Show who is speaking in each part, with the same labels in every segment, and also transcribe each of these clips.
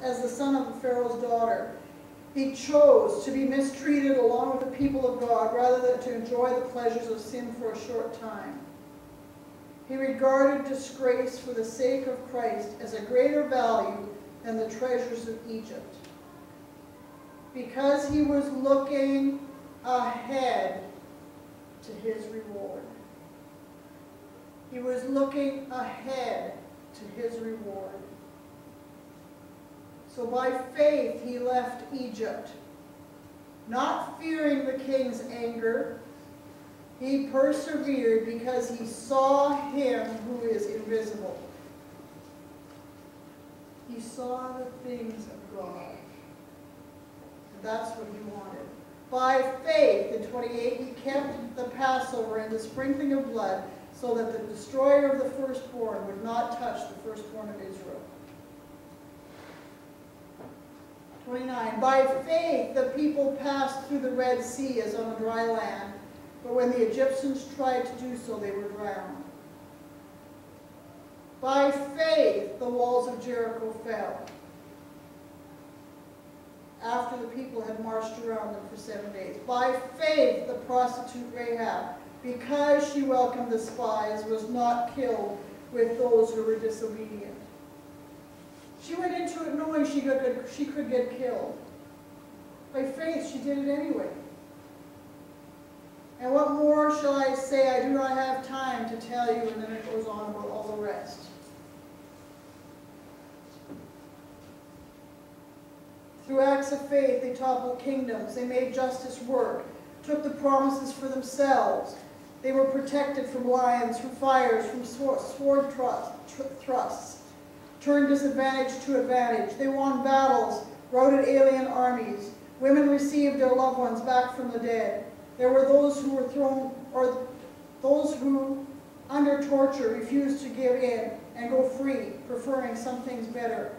Speaker 1: as the son of Pharaoh's daughter. He chose to be mistreated along with the people of God rather than to enjoy the pleasures of sin for a short time. He regarded disgrace for the sake of Christ as a greater value than the treasures of Egypt, because he was looking ahead to his reward. He was looking ahead to his reward. So by faith he left Egypt, not fearing the king's anger. He persevered because he saw him who is invisible. He saw the things of God. And that's what he wanted. By faith, in 28, he kept the Passover and the sprinkling of blood so that the destroyer of the firstborn would not touch the firstborn of Israel. 29. By faith, the people passed through the Red Sea as on a dry land, but when the Egyptians tried to do so, they were drowned. By faith, the walls of Jericho fell, after the people had marched around them for 7 days. By faith, the prostitute Rahab, because she welcomed the spies, was not killed with those who were disobedient. She went into it knowing she could get killed. By faith, she did it anyway. And what more shall I say? I do not have time to tell you. And then it goes on about all the rest. Through acts of faith, they toppled kingdoms. They made justice work, took the promises for themselves. They were protected from lions, from fires, from sword thrusts, turned disadvantage to advantage. They won battles, routed alien armies. Women received their loved ones back from the dead. There were those who were thrown, or those who, under torture, refused to give in and go free, preferring some things better.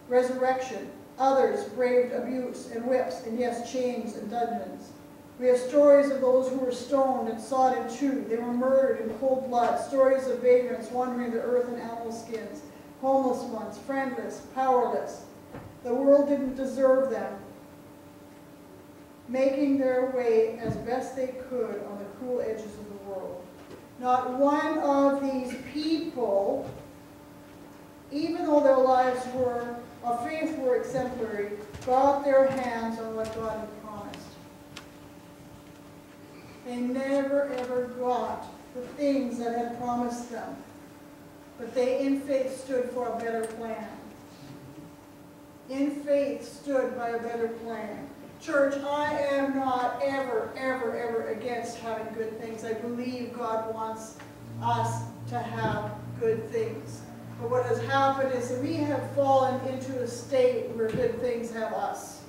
Speaker 1: Resurrection. Others braved abuse and whips, and yes, chains and dungeons. We have stories of those who were stoned and sawed in two. They were murdered in cold blood. Stories of vagrants wandering the earth in animal skins. Homeless ones, friendless, powerless. The world didn't deserve them, making their way as best they could on the cruel edges of the world. Not one of these people, even though their lives of faith were exemplary, got their hands on what God had promised. They never ever got the things that had promised them. But they, in faith, stood for a better plan. In faith, stood by a better plan. Church, I am not ever, ever, ever against having good things. I believe God wants us to have good things. But what has happened is that we have fallen into a state where good things have us.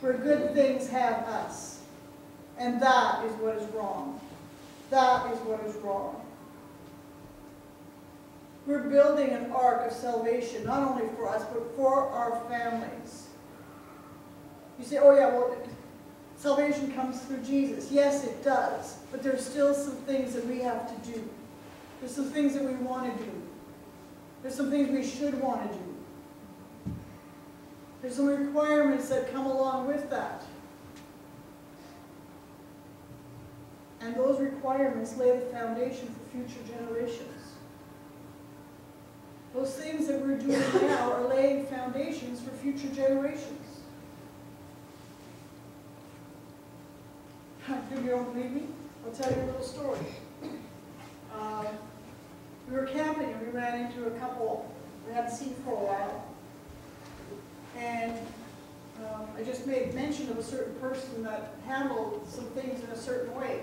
Speaker 1: Where good things have us. And that is what is wrong. That is what is wrong. We're building an ark of salvation, not only for us, but for our families. You say, oh yeah, well, salvation comes through Jesus. Yes, it does. But there's still some things that we have to do. There's some things that we want to do. There's some things we should want to do. There's some requirements that come along with that. And those requirements lay the foundation for future generations. Those things that we're doing now are laying foundations for future generations. If you don't believe me, I'll tell you a little story. We were camping and we ran into a couple we hadn't seen for a while. And I just made mention of a certain person that handled some things in a certain way.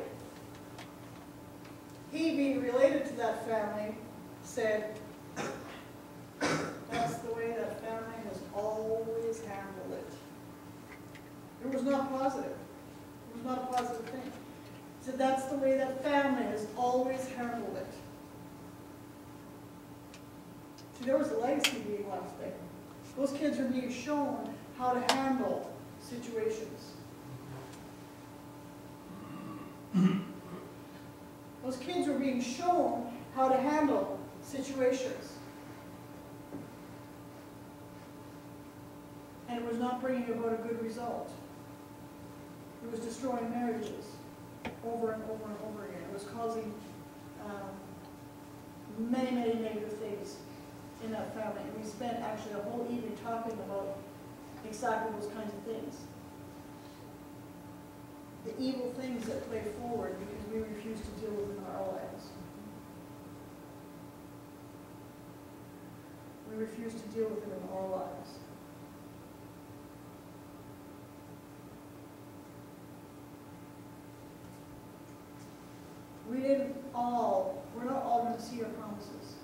Speaker 1: He, being related to that family, said, that's the way that family has always handled it. It was not positive. It was not a positive thing. He said, that's the way that family has always handled it. See, there was a legacy being left there. Those kids are being shown how to handle situations. Those kids were being shown how to handle situations. and it was not bringing about a good result. It was destroying marriages over and over and over again. It was causing many, many negative things in that family. And we spent actually a whole evening talking about exactly those kinds of things. The evil things that play forward because we refuse to deal with them in our lives. We refuse to deal with them in our lives. We're not all going to see our promises.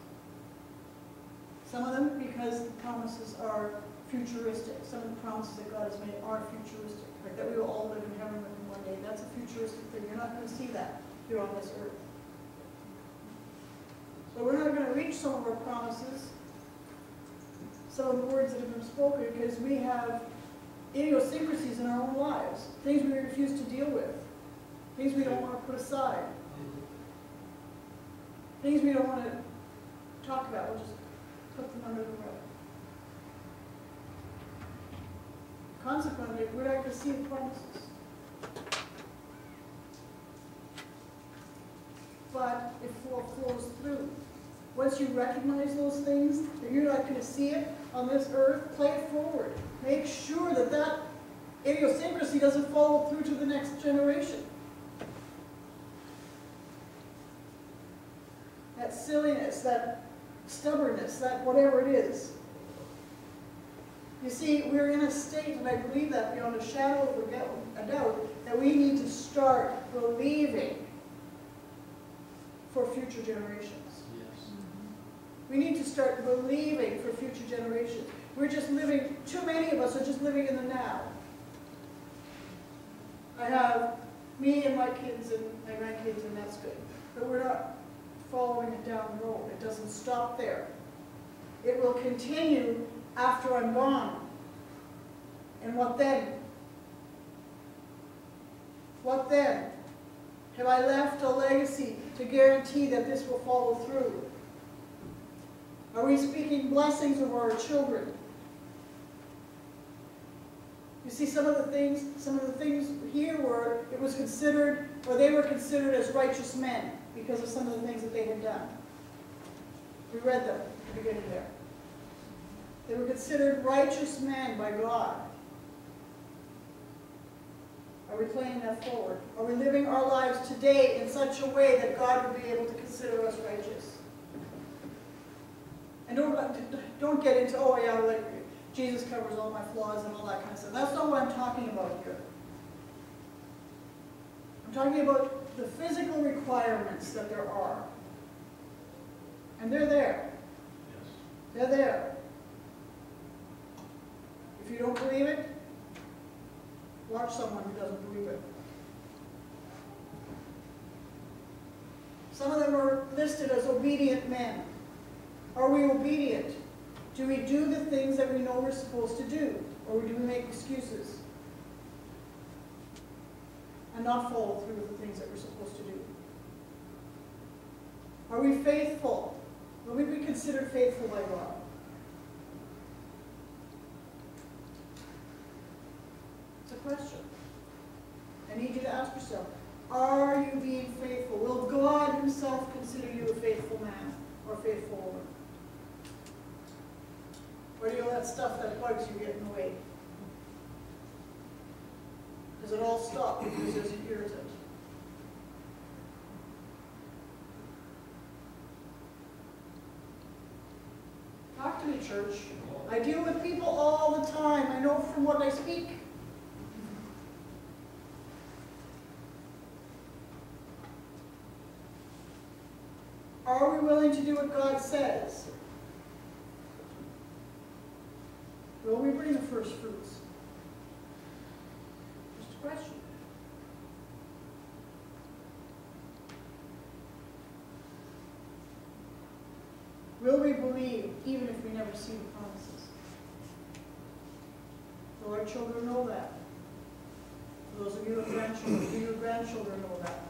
Speaker 1: Some of them because the promises are futuristic. Some of the promises that God has made are futuristic. Like that we will all live in heaven with him one day. That's a futuristic thing. You're not going to see that here on this earth. So we're not going to reach some of our promises, some of the words that have been spoken, because we have idiosyncrasies in our own lives, things we refuse to deal with, things we don't want to put aside, things we don't want to talk about. We'll just put them under the rug. Consequently, we're not going to see the promises. But it flows through. Once you recognize those things, that you're not going to see it on this earth, play it forward. Make sure that that idiosyncrasy doesn't follow through to the next generation. That silliness, that stubbornness, that whatever it is. You see, we're in a state, and I believe that beyond a shadow of a doubt, that we need to start believing for future generations.
Speaker 2: Yes.
Speaker 1: We need to start believing for future generations. We're just living, too many of us are just living in the now. I have me and my kids and my grandkids, and that's good. But we're not following it down the road. It doesn't stop there. It will continue after I'm gone. And what then? What then? Have I left a legacy to guarantee that this will follow through? Are we speaking blessings over our children? You see, some of the things here were, it was considered, or they were considered as righteous men because of some of the things that they had done. We read them at the beginning there. They were considered righteous men by God. Are we playing that forward? Are we living our lives today in such a way that God would be able to consider us righteous? And don't get into, oh yeah, like Jesus covers all my flaws and all that kind of stuff. That's not what I'm talking about here. I'm talking about the physical requirements that there are. And they're there.
Speaker 2: Yes.
Speaker 1: They're there. If you don't believe it, watch someone who doesn't believe it. Some of them are listed as obedient men. Are we obedient? Do we do the things that we know we're supposed to do? Or do we make excuses and not follow through with the things that we're supposed to do? Are we faithful? Will we be considered faithful by God? It's a question. I need you to ask yourself, are you being faithful? Will God himself consider you a faithful man or a faithful woman? Or do you let stuff that bugs you get in the way? Does it all stop because there's an irritant? Talk to me, church. I deal with people all the time. I know from what I speak. Are we willing to do what God says? Will we bring the first fruits? Just a question. Will we believe even if we never see the promises? Will our children know that? For those of you who have grandchildren, do your grandchildren know that?